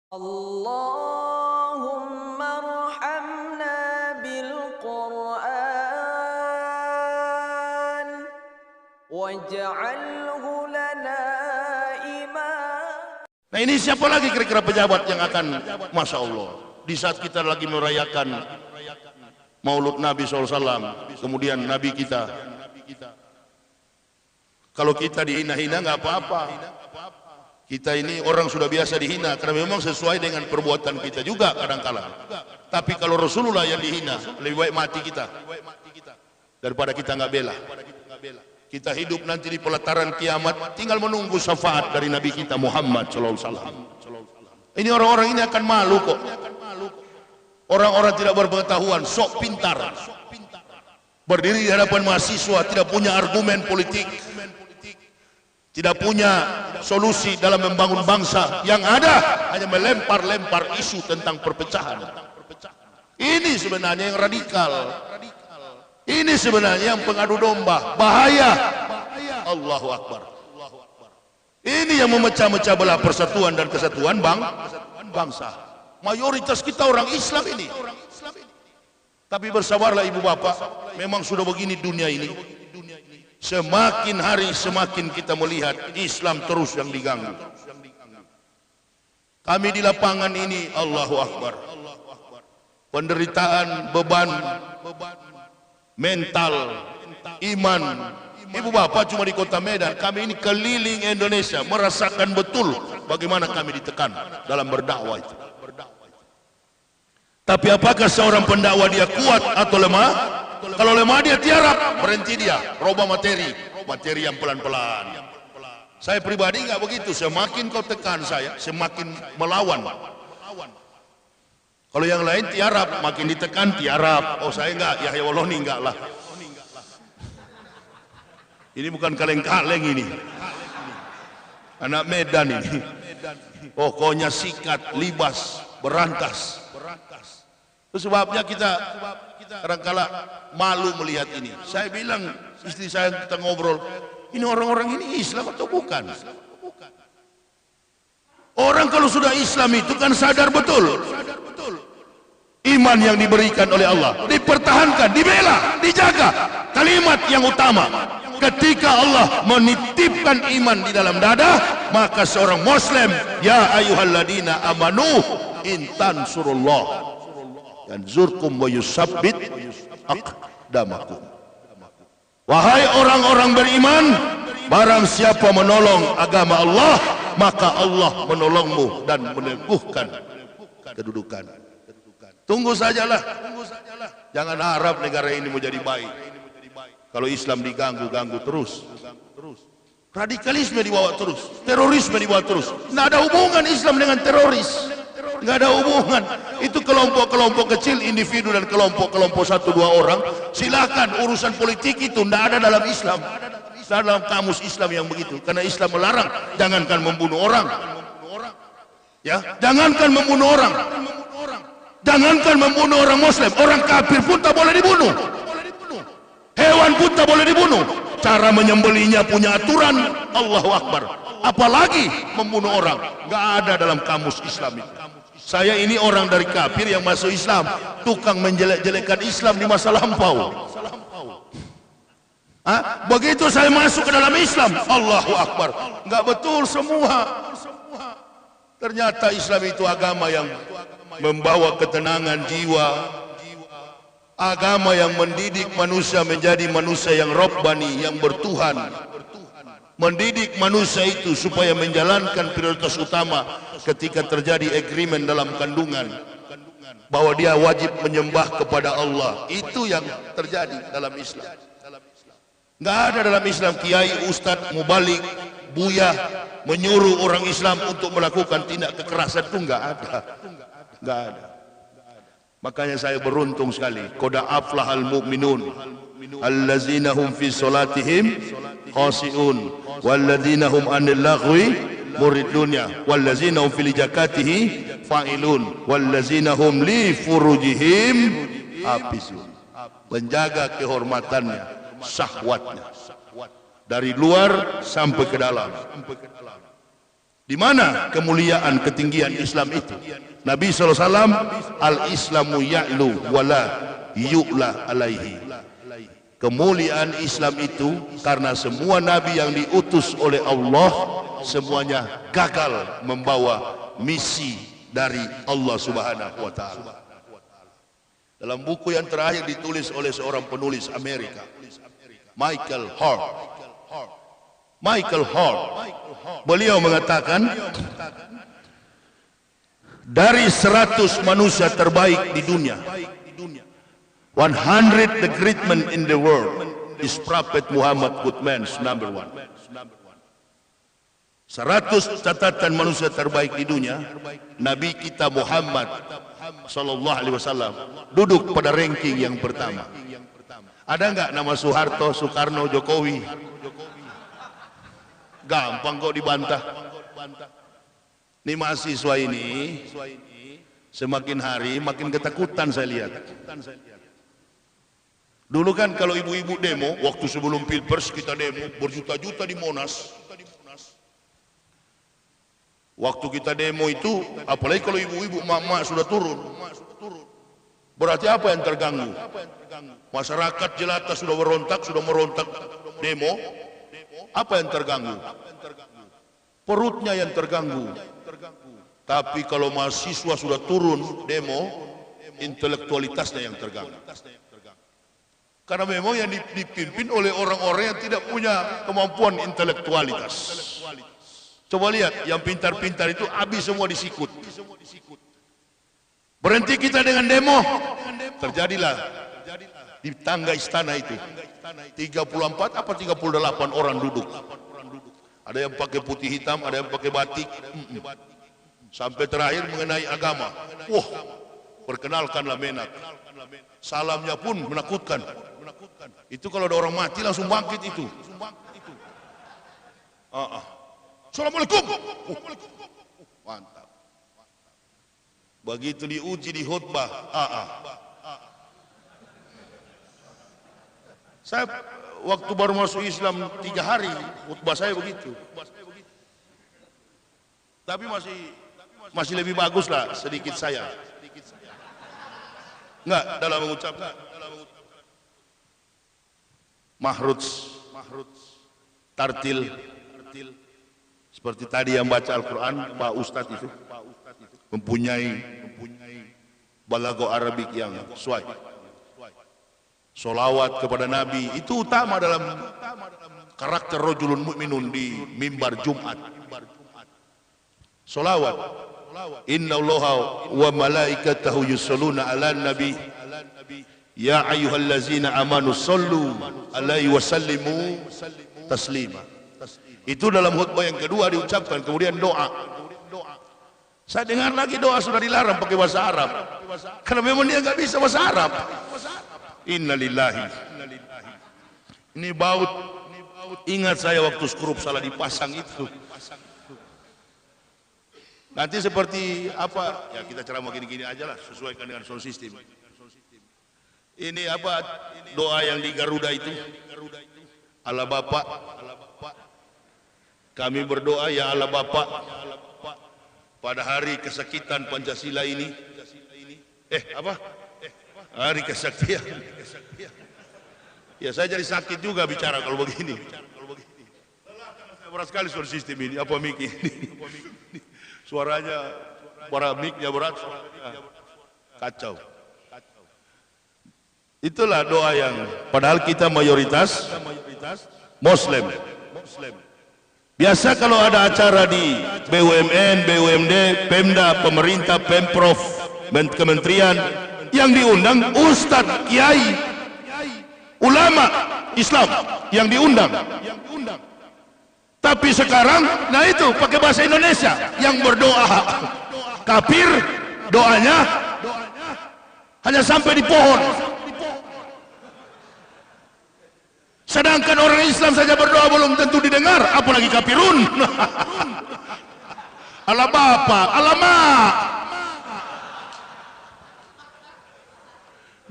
اللهم ارحمنا بالقرآن واجعله لنا إماما. Nah, ini siapa lagi kira-kira pejabat yang akan, Masya Allah, di saat kita lagi merayakan Maulud Nabi SAW, kemudian Nabi kita, kalau kita dihina-hina nggak apa-apa. Kita ini orang sudah biasa dihina karena memang sesuai dengan perbuatan kita juga kadang-kala. Tapi kalau Rasulullah yang dihina, lebih baik mati kita daripada kita nggak bela. Kita hidup nanti di pelataran kiamat, tinggal menunggu syafaat dari Nabi kita Muhammad SAW. Ini orang-orang ini akan malu kok. Orang-orang tidak berpengetahuan, sok pintar, berdiri di hadapan mahasiswa, tidak punya argumen politik, tidak punya solusi dalam membangun bangsa. Yang ada hanya melempar-lempar isu tentang perpecahan. Ini sebenarnya yang radikal. Ini sebenarnya yang pengadu domba. Bahaya. Allahu Akbar. Ini yang memecah-mecah belah persatuan dan kesatuan bangsa. Mayoritas kita orang Islam ini. Tapi bersabarlah ibu bapak, memang sudah begini dunia ini. Semakin hari semakin kita melihat Islam terus yang diganggu. Kami di lapangan ini, Allahu Akbar, penderitaan, beban mental, iman. Ibu bapak cuma di kota Medan, kami ini keliling Indonesia merasakan betul bagaimana kami ditekan dalam berdakwah itu. Tapi apakah seorang pendakwa dia kuat atau lemah? Kalau lemah dia tiarap, berhenti dia, robah materi yang pelan-pelan. Saya pribadi nggak begitu, semakin kau tekan saya, semakin melawan. Kalau yang lain tiarap, makin ditekan tiarap. Oh saya enggak, Yahya Walohni enggak lah. Ini bukan kaleng-kaleng ini, anak Medan ini. Pokoknya sikat, libas, berantas. Itu sebabnya kita kadang-kala malu melihat ini. Saya bilang istri saya, kita ngobrol, ini orang-orang ini Islam atau bukan? Orang kalau sudah Islam itu kan sadar betul iman yang diberikan oleh Allah dipertahankan, dibela, dijaga. Kalimat yang utama, ketika Allah menitipkan iman di dalam dada, maka seorang Muslim, ya ayyuhalladzina amanu in tansurullah yanzurkum wa yusabbit aqdamakum. Wahai orang-orang beriman, barang siapa menolong agama Allah, maka Allah menolongmu dan meneguhkan kedudukan. Tunggu sajalah, jangan harap negara ini menjadi baik kalau Islam diganggu terus. Radikalisme dibawa terus, terorisme dibawa terus. Tidak ada hubungan Islam dengan teroris, nggak ada hubungan. Itu kelompok-kelompok kecil, individu dan kelompok-kelompok 1-2 orang. Silakan, urusan politik itu tidak ada dalam Islam, dalam kamus Islam yang begitu. Karena Islam melarang, jangankan membunuh orang, ya, jangankan membunuh orang, jangankan membunuh orang Muslim, orang kafir pun tak boleh dibunuh. Hewan pun tak boleh dibunuh. Cara menyembelinya punya aturan. Allahu Akbar. Apalagi membunuh orang, nggak ada dalam kamus Islam itu. Saya ini orang dari kafir yang masuk Islam, tukang menjelek-jelekan Islam di masa lampau. Begitu saya masuk ke dalam Islam, Allahu Akbar, nggak betul semua. Ternyata Islam itu agama yang membawa ketenangan jiwa, agama yang mendidik manusia menjadi manusia yang Rabbani, yang bertuhan. Mendidik manusia itu supaya menjalankan prioritas utama ketika terjadi agreement dalam kandungan, bahwa dia wajib menyembah kepada Allah. Itu yang terjadi dalam Islam. Nggak ada dalam Islam kiai, ustadz, mubalik, buya menyuruh orang Islam untuk melakukan tindak kekerasan. Itu nggak ada, nggak ada. Makanya saya beruntung sekali. Qad aflahal mu'minun allazina hum fi salatihim khashi'un walladzina hum 'anil laghwi muridun, walladzina hum fil zakatihi fa'ilun walladzina hum li furujihim hafizun. Menjaga kehormatannya, syahwatnya, dari luar sampai ke dalam. Di mana kemuliaan ketinggian Islam itu? Nabi SAW, al-Islamu ya'lu wala yu'la alaihi. Kemuliaan Islam itu karena semua Nabi yang diutus oleh Allah semuanya gagal membawa misi dari Allah Subhanahu wa Ta'ala. Dalam buku yang terakhir ditulis oleh seorang penulis Amerika, Michael Hort, beliau mengatakan, dari 100 manusia terbaik di dunia, 100 the great men in the world, is Prophet Muhammad Goodman's number one. 100 catatan manusia terbaik di dunia, Nabi kita Muhammad Sallallahu Alaihi Wasallam duduk pada ranking yang pertama. Ada nggak nama Soeharto, Soekarno, Jokowi? Gampang kok dibantah. Ini mahasiswa ini semakin hari makin ketakutan saya lihat. Dulu kan kalau ibu-ibu demo, waktu sebelum Pilpres kita demo berjuta-juta di Monas. Waktu kita demo itu, apalagi kalau ibu-ibu mama sudah turun, berarti apa yang terganggu? Masyarakat jelata sudah merontak demo, apa yang terganggu? Perutnya yang terganggu. Tapi kalau mahasiswa sudah turun demo, intelektualitasnya yang terganggu. Karena memang yang dipimpin oleh orang-orang yang tidak punya kemampuan intelektualitas. Coba lihat, yang pintar-pintar itu habis semua disikut. Berhenti kita dengan demo, terjadilah di tangga istana itu 34 apa 38 orang duduk. Ada yang pakai putih hitam, ada yang pakai batik. Sampai terakhir mengenai agama. Wah, perkenalkanlah Menak. Salamnya pun menakutkan. Itu kalau ada orang mati langsung bangkit itu. Assalamualaikum. Mantap. Begitu diuji di khutbah, Saya waktu baru masuk Islam 3 hari, khutbah saya begitu. Tapi masih lebih bagus lah sedikit saya. Enggak dalam mengucapkan. Mahruj, tartil. Seperti tadi yang baca Al-Quran, Pak Ustadz itu mempunyai balago Arabik yang sesuai. Solawat kepada Nabi itu utama dalam karakter rojulun mu'minun di mimbar Jumat. Solawat. Inna allaha wa malaikatahu yusalluna ala nabi ya ayyuhallazina amanu sallu alaihi wa sallimu taslima. Itu dalam khutbah yang kedua diucapkan, kemudian doa. Saya dengar lagi doa sudah dilarang pakai bahasa Arab. Karena memang dia nggak bisa bahasa Arab. Innalillahi. Ini baut. Ingat saya waktu skrup salah dipasang itu. Nanti seperti apa? Ya kita ceramah gini-gini aja lah, sesuaikan dengan sound system. Ini apa? Doa yang di Garuda itu. Allah Bapa. Kami berdoa ya Allah Bapa, pada hari kesakitan Pancasila ini, hari kesaktian. Ya saya jadi sakit juga bicara kalau begini. Berat sekali suara sistem ini, apa mic ini? Suaranya, para mic-nya berat, kacau. Itulah doa yang, padahal kita mayoritas Muslim. Biasa kalau ada acara di BUMN, BUMD, Pemda, pemerintah, Pemprov, kementerian, yang diundang Ustadz, Kiai, ulama Islam yang diundang. Tapi sekarang, nah itu pakai bahasa Indonesia, yang berdoa kafir, doanya hanya sampai di pohon. Sedangkan orang Islam saja berdoa belum tentu didengar, apalagi kafirun. Allah Bapa, Allah Mak.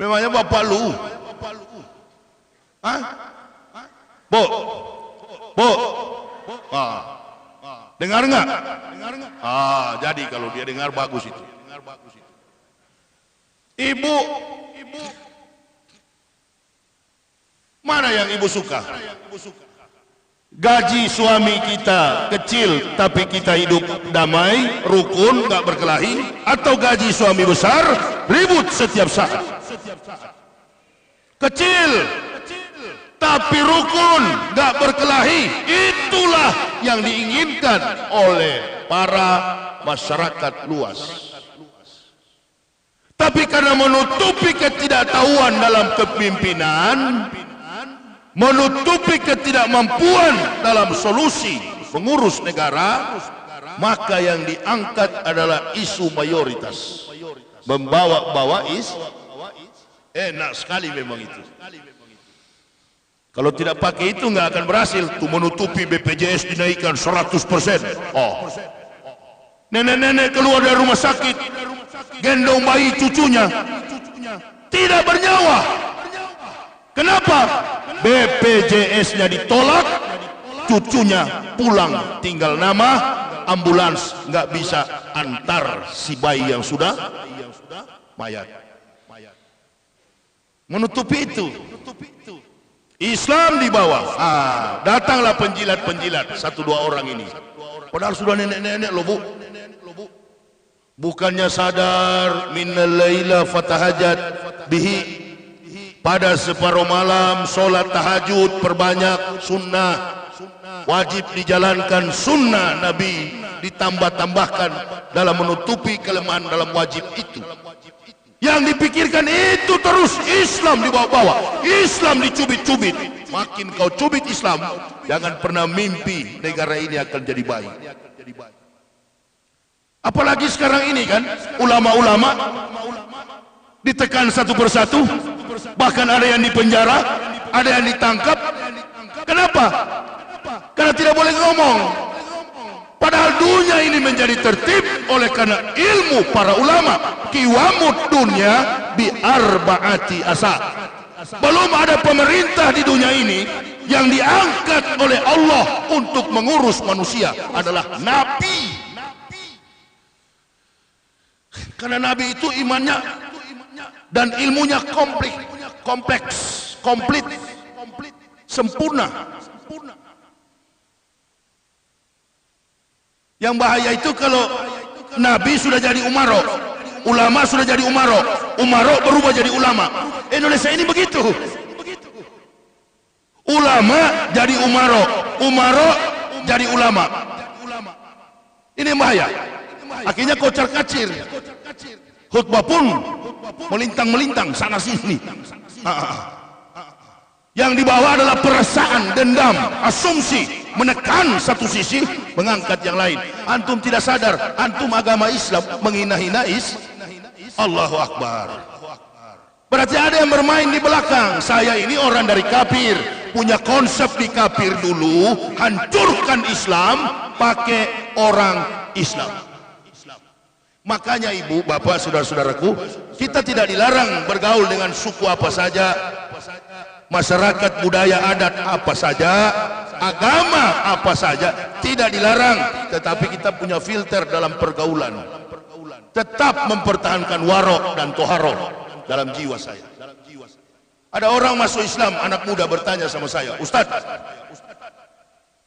Memangnya Bapak lu? Hah? Bu. Dengar nggak? Jadi kalau dia dengar bagus itu. Ibu, mana yang ibu suka? Gaji suami kita kecil tapi kita hidup damai, rukun, nggak berkelahi, atau gaji suami besar, ribut setiap saat? Kecil tapi rukun, nggak berkelahi, itulah yang diinginkan oleh para masyarakat luas. Tapi karena menutupi ketidaktahuan dalam kepemimpinan, menutupi ketidakmampuan dalam solusi mengurus negara, maka yang diangkat adalah isu mayoritas. Membawa-bawa enak sekali memang itu. Kalau tidak pakai itu nggak akan berhasil. Tuh menutupi BPJS dinaikkan 100%. Nenek-nenek keluar dari rumah sakit, gendong bayi cucunya, tidak bernyawa. Kenapa? BPJS-nya ditolak, cucunya pulang tinggal nama, ambulans nggak bisa antar si bayi yang sudah mayat. Menutupi itu. Islam di bawah. Datanglah penjilat-penjilat 1-2 orang ini. Padahal sudah nenek-nenek loh, Bu. Bukannya sadar minal laila fatahajat bihi, pada separuh malam solat tahajud perbanyak, sunnah wajib dijalankan, sunnah Nabi ditambah-tambahkan dalam menutupi kelemahan dalam wajib itu. Yang dipikirkan itu terus Islam dibawa-bawa, Islam dicubit-cubit. Makin kau cubit Islam, jangan pernah mimpi negara ini akan jadi baik. Apalagi sekarang ini kan, ulama-ulama ditekan satu persatu, bahkan ada yang dipenjara, ada yang ditangkap. Kenapa? Karena tidak boleh ngomong. Padahal dunia ini menjadi tertib oleh karena ilmu para ulama. Qiwamud dunya bi arba'ati asa. Belum ada pemerintah di dunia ini yang diangkat oleh Allah untuk mengurus manusia adalah Nabi. Karena Nabi itu imannya dan ilmunya kompleks, komplit, sempurna. Yang bahaya itu kalau Nabi sudah jadi umaro, ulama sudah jadi umaro, umaro berubah jadi ulama. Indonesia ini begitu. Ulama jadi umaro, umaro jadi ulama. Ini bahaya. Akhirnya kocar kacir. Khutbah pun melintang-melintang sana sini. Yang dibawa adalah perasaan, dendam, asumsi, menekan satu sisi, mengangkat yang lain. Antum tidak sadar, antum agama Islam menghina-hina Allahu Akbar. Berarti ada yang bermain di belakang. Saya ini orang dari kafir, punya konsep di kafir dulu, hancurkan Islam pakai orang Islam. Makanya ibu, bapak, saudara-saudaraku, kita tidak dilarang bergaul dengan suku apa saja, masyarakat, budaya, adat apa saja, agama apa saja, tidak dilarang. Tetapi kita punya filter dalam pergaulan. Tetap mempertahankan warok dan toharoh dalam jiwa saya. Ada orang masuk Islam, anak muda bertanya sama saya, Ustadz,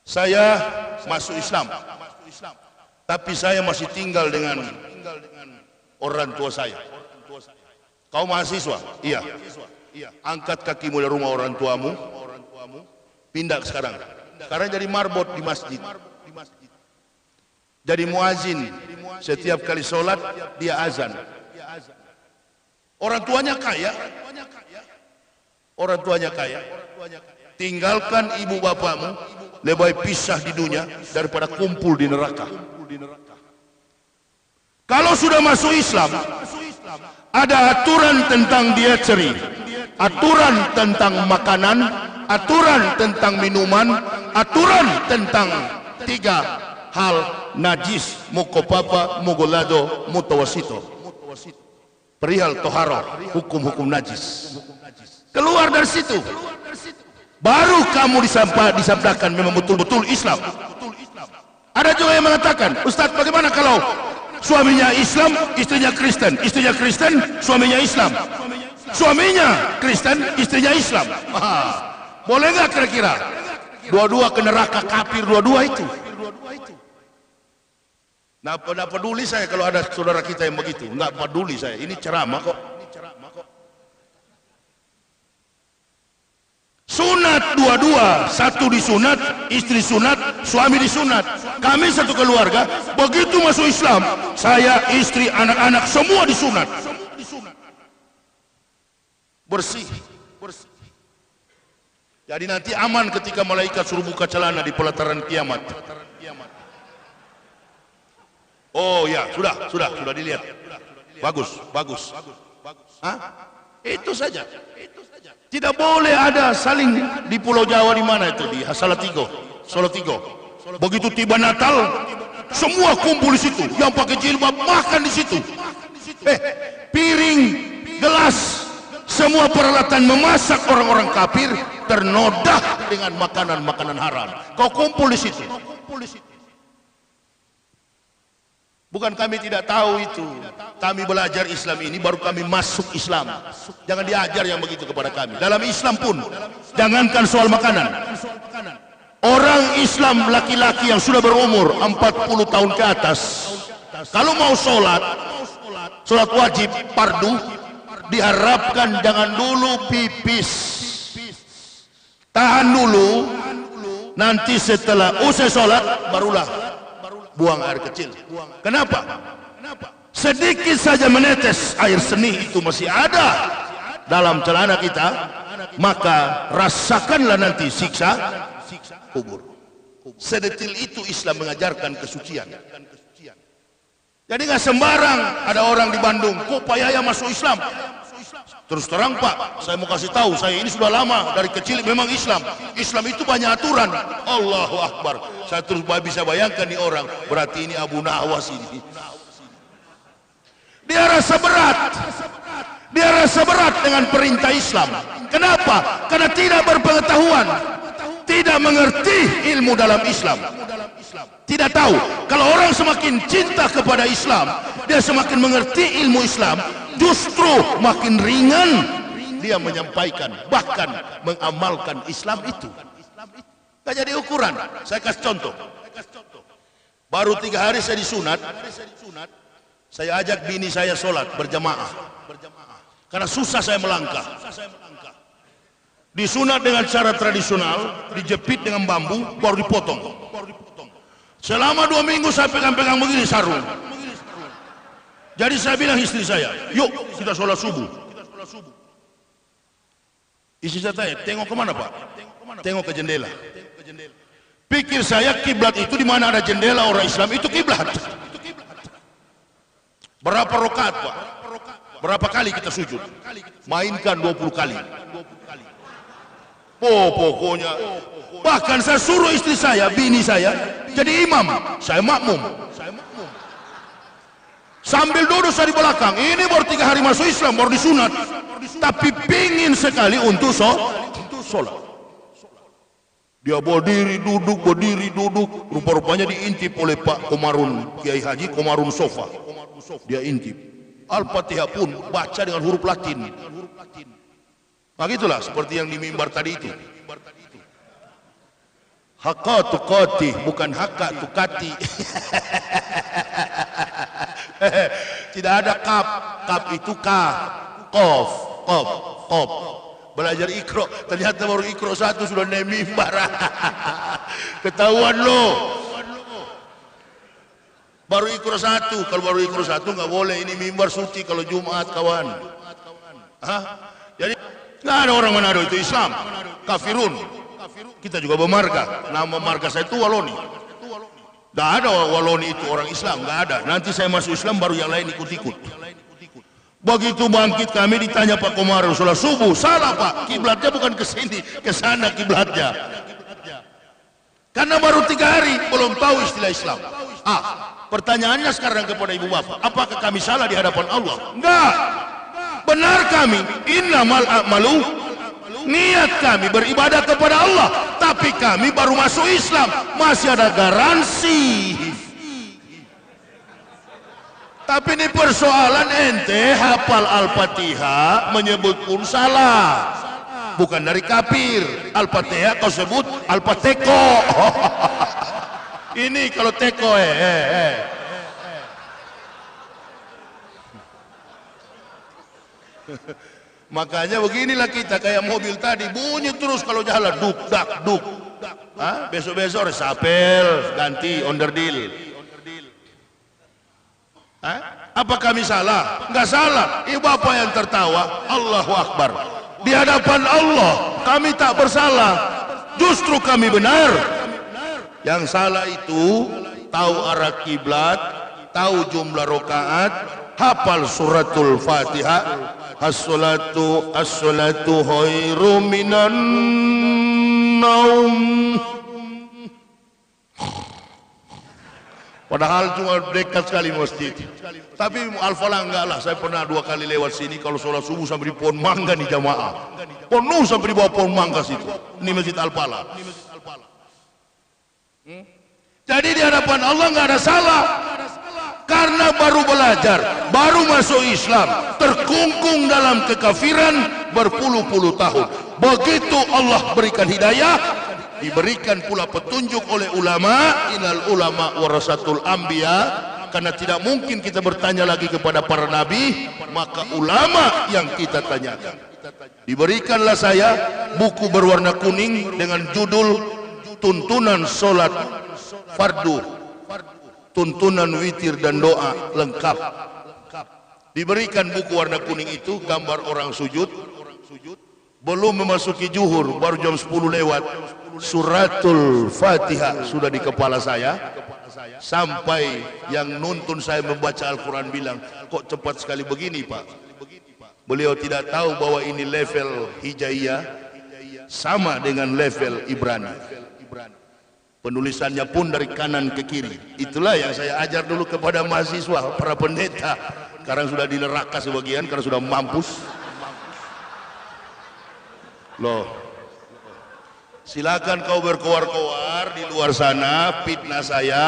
saya masuk Islam, tapi saya masih tinggal dengan orang tua saya. Kau mahasiswa? Iya. Angkat kakimu dari rumah orang tuamu, pindah sekarang. Sekarang jadi marbot di masjid, jadi muazin. Setiap kali sholat dia azan. Orang tuanya kaya, orang tuanya kaya. Tinggalkan ibu bapakmu, lebih baik pisah di dunia daripada kumpul di neraka. Kalau sudah masuk Islam, ada aturan tentang dietary, aturan tentang makanan, aturan tentang minuman, aturan tentang 3 hal: najis, mukopapa, mugolado, mutawasito. Perihal toharoh, hukum-hukum najis. Keluar dari situ, baru kamu disabdakan memang betul-betul Islam. Ada juga yang mengatakan, Ustaz, bagaimana kalau suaminya Islam, istrinya Kristen, istrinya Kristen, suaminya Islam, suaminya Kristen, istrinya Islam. Boleh nggak kira-kira? Dua-dua ke neraka kafir, dua-dua itu. Nggak peduli saya kalau ada saudara kita yang begitu. Nggak peduli saya. Ini ceramah kok. Sunat dua-dua, satu disunat, istri sunat, suami disunat. Kami satu keluarga, begitu masuk Islam, saya, istri, anak-anak semua disunat. Bersih. Jadi nanti aman ketika malaikat suruh buka celana di pelataran kiamat. Oh ya, sudah dilihat. Bagus. Itu saja. Tidak boleh ada saling di Pulau Jawa di mana itu, di Salatiga. Begitu tiba Natal, semua kumpul di situ. Yang pakai jilbab makan di situ. Piring, gelas, semua peralatan memasak orang-orang kafir ternoda dengan makanan-makanan haram. Kau kumpul di situ. Bukan kami tidak tahu itu. Kami belajar Islam ini baru kami masuk Islam. Jangan diajar yang begitu kepada kami. Dalam Islam pun jangankan soal makanan. Orang Islam laki-laki yang sudah berumur 40 tahun ke atas, kalau mau sholat wajib fardu, diharapkan jangan dulu pipis. Tahan dulu, nanti setelah usai sholat barulah buang air kecil. Kenapa? Sedikit saja menetes air seni itu masih ada dalam celana kita, maka rasakanlah nanti siksa kubur. Sedetil itu Islam mengajarkan kesucian. Jadi nggak sembarang ada orang di Bandung, kok Pak Yaya masuk Islam? Terus terang Pak, saya mau kasih tahu, saya ini sudah lama dari kecil memang Islam. Islam itu banyak aturan. Allahu Akbar. Saya terus bisa bayangkan nih orang, berarti ini Abu Nawas ini. Dia rasa berat dengan perintah Islam. Kenapa? Karena tidak berpengetahuan, tidak mengerti ilmu dalam Islam. Tidak tahu. Kalau orang semakin cinta kepada Islam, dia semakin mengerti ilmu Islam, justru makin ringan dia menyampaikan, bahkan mengamalkan Islam itu. Gak jadi ukuran. Saya kasih contoh. Baru 3 hari saya disunat, saya ajak bini saya sholat berjamaah. Karena susah saya melangkah. Disunat dengan cara tradisional, dijepit dengan bambu, baru dipotong. Selama 2 minggu saya pegang-pegang begini sarung. Jadi saya bilang istri saya, yuk kita sholat subuh. Istri saya tanya, tengok kemana Pak? Tengok ke jendela. Pikir saya kiblat itu di mana ada jendela orang Islam itu kiblat. Berapa rakaat Pak? Berapa kali kita sujud? Mainkan 20 kali. Pokoknya. Bahkan saya suruh istri saya, bini saya, jadi imam. Saya makmum. Sambil duduk saya di belakang. Ini baru 3 hari masuk Islam, baru disunat. Tapi pingin sekali untuk sholat. Dia berdiri duduk. Rupa-rupanya diintip oleh Pak Komarun, Kiai Haji Komarun Sofa. Dia intip. Al-Fatihah pun baca dengan huruf Latin. Nah gitulah seperti yang di mimbar tadi itu. Haqqa tuqati, bukan haqqa tukati. Tidak ada kaf. Kaf itu kaf. Qaf. Belajar ikro, ternyata baru ikro 1 sudah naik mimbar. Ketahuan lo. Baru ikro 1, kalau baru ikro 1 nggak boleh, ini mimbar suci kalau Jumat kawan. Jadi nggak ada orang Manado itu Islam, kafirun. Kita juga bermarga, nama marga saya itu Waloni. Nggak ada Waloni itu orang Islam, nggak ada. Nanti saya masuk Islam baru yang lain ikut-ikut. Begitu bangkit kami ditanya Pak Komarun sholat subuh, salah Pak, kiblatnya bukan ke sini, ke sana kiblatnya. Karena baru 3 hari belum tahu istilah Islam. Pertanyaannya sekarang kepada ibu bapak, apakah kami salah di hadapan Allah? Enggak. Benar kami, innamal a'malu, niat kami beribadah kepada Allah. Tapi kami baru masuk Islam, masih ada garansi. Tapi ini persoalan ente hafal Al-Fatihah menyebut pun salah. Bukan dari kafir. Al-Fatihah kau sebut Al-Fateko. Ini kalau teko Makanya beginilah kita kayak mobil tadi bunyi terus kalau jalan duk dak duk. Besok-besok resapel ganti onderdil. Apa kami salah? Enggak salah. Ibu apa yang tertawa? Allahu Akbar. Di hadapan Allah kami tak bersalah. Justru kami benar. Yang salah itu tahu arah kiblat, tahu jumlah rakaat, hafal suratul Fatihah. As-salatu khairum minan naum. Padahal cuma dekat sekali masjid. Tapi Al-Falah enggak lah. Saya pernah 2 kali lewat sini. Kalau sholat subuh sampai di pohon mangga nih jamaah. Penuh sampai di bawah pohon mangga situ. Ini Masjid Al-Falah. Jadi di hadapan Allah enggak ada salah. Karena baru belajar, baru masuk Islam, terkungkung dalam kekafiran berpuluh-puluh tahun. Begitu Allah berikan hidayah, diberikan pula petunjuk oleh ulama. Innal ulama warasatul anbiya. Karena tidak mungkin kita bertanya lagi kepada para nabi, maka ulama yang kita tanyakan. Diberikanlah saya buku berwarna kuning dengan judul Tuntunan Solat Fardu, tuntunan witir dan doa lengkap. Diberikan buku warna kuning itu, gambar orang sujud. Belum memasuki zuhur, baru jam 10 lewat, suratul Fatihah sudah di kepala saya. Sampai yang nuntun saya membaca Al-Quran bilang, kok cepat sekali begini Pak? Beliau tidak tahu bahwa ini level hijaiyah sama dengan level Ibrani. Penulisannya pun dari kanan ke kiri. Itulah yang saya ajar dulu kepada mahasiswa, para pendeta. Sekarang sudah di neraka sebagian karena sudah mampus. Loh, silakan kau berkoar-koar di luar sana, fitnah saya.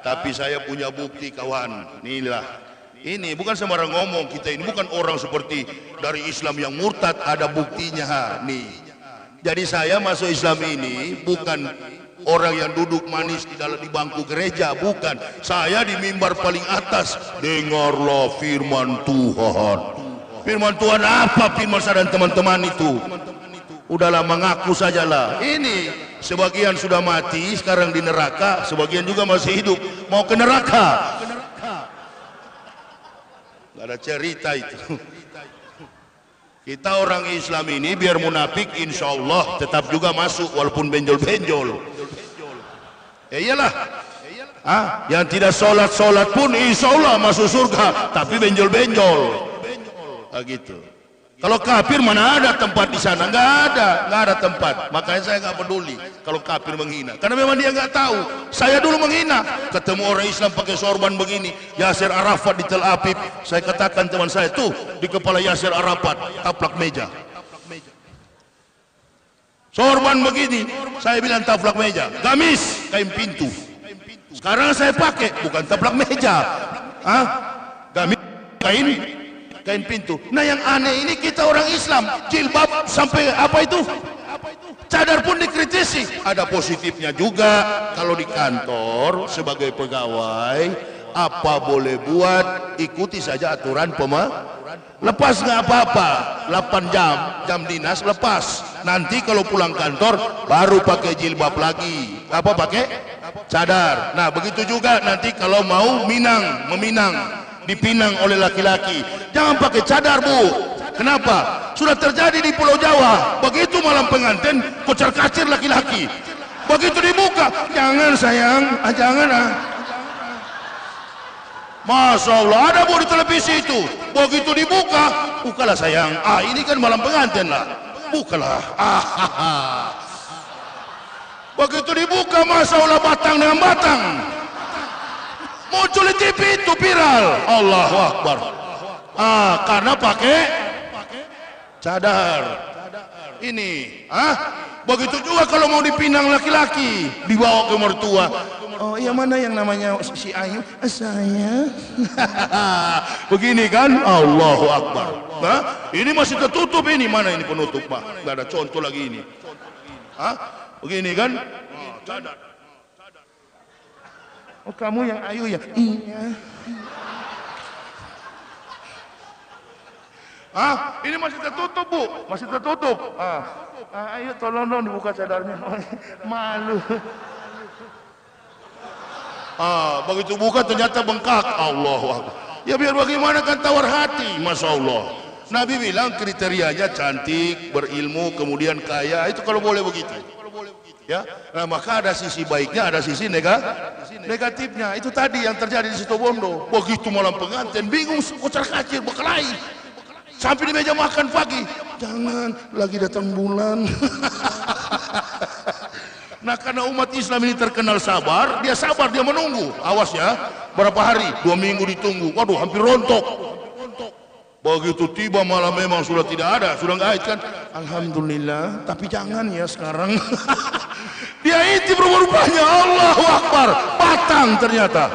Tapi saya punya bukti kawan. Inilah. Ini bukan sembarang ngomong kita. Ini bukan orang seperti dari Islam yang murtad, ada buktinya. Nih. Jadi saya masuk Islam ini bukan orang yang duduk manis di bangku gereja, bukan. Saya di mimbar paling atas. Dengarlah firman Tuhan. Firman Tuhan apa? Firman saya dan teman-teman itu. Udahlah mengaku sajalah. Ini sebagian sudah mati sekarang di neraka, sebagian juga masih hidup mau ke neraka. Gak ada cerita itu. Kita orang Islam ini biar munafik insya Allah tetap juga masuk walaupun benjol-benjol. Ya iyalah. Yang tidak sholat pun insya Allah masuk surga, tapi benjol-benjol. Gitu. Kalau kafir mana ada tempat di sana? Nggak ada tempat. Makanya saya nggak peduli kalau kafir menghina, karena memang dia nggak tahu. Saya dulu menghina, ketemu orang Islam pakai sorban begini, Yasir Arafat di Tel Aviv. Saya katakan teman saya tuh di kepala Yasir Arafat taplak meja. Sorban begini, saya bilang taplak meja. Gamis kain pintu. Sekarang saya pakai bukan taplak meja, gamis kain pintu. Nah yang aneh ini kita orang Islam jilbab sampai apa itu? Cadar pun dikritisi. Ada positifnya juga. Kalau di kantor sebagai pegawai apa boleh buat, ikuti saja aturan lepas nggak apa-apa. 8 jam dinas lepas. Nanti kalau pulang kantor baru pakai jilbab lagi. Apa pakai? Cadar. Nah begitu juga nanti kalau mau meminang dipinang oleh laki-laki, jangan pakai cadar Bu. Kenapa? Sudah terjadi di Pulau Jawa. Begitu malam pengantin kocar-kacir laki-laki. Begitu dibuka, jangan sayang, jangan Masya Allah, ada Bu di televisi itu. Begitu dibuka, bukalah sayang. Ini kan malam pengantin lah. Bukalah. Begitu dibuka, Masya Allah, batang dengan batang. Muncul di TV itu viral. Allahu Akbar. Karena pakai cadar. Ini, Begitu juga kalau mau dipinang laki-laki, dibawa ke mertua. Oh iya, mana yang namanya si Ayu? Saya. Begini kan? Allahu Akbar. Nah, ini masih tertutup ini. Mana ini penutup, Pak? Gak ada contoh lagi ini. Hah? Begini kan? Oh, kamu yang Ayu ya? Iya. Ini masih tertutup, Bu. Masih tertutup. Ayo tolong dong dibuka cadarnya. Malu. Begitu buka ternyata bengkak. Allahu Akbar. Ya biar bagaimana kan, tawar hati. Masya Allah. Nabi bilang kriterianya cantik, berilmu, kemudian kaya. Itu kalau boleh begitu. Ya, nah, maka ada sisi baiknya, ada sisi negatifnya. Itu tadi yang terjadi di Situbondo. Begitu malam pengantin, bingung, kocar-kacir, berkelahi. Sampai di meja makan pagi, jangan lagi datang bulan. Nah, karena umat Islam ini terkenal sabar, dia menunggu. Awas ya, berapa hari? 2 minggu ditunggu. Waduh, hampir rontok. Begitu tiba malam memang sudah tidak ada, sudah nggak kan? Alhamdulillah, tapi jangan ya sekarang. Dia intip rupa-rupanya, Allahu Akbar, batang ternyata.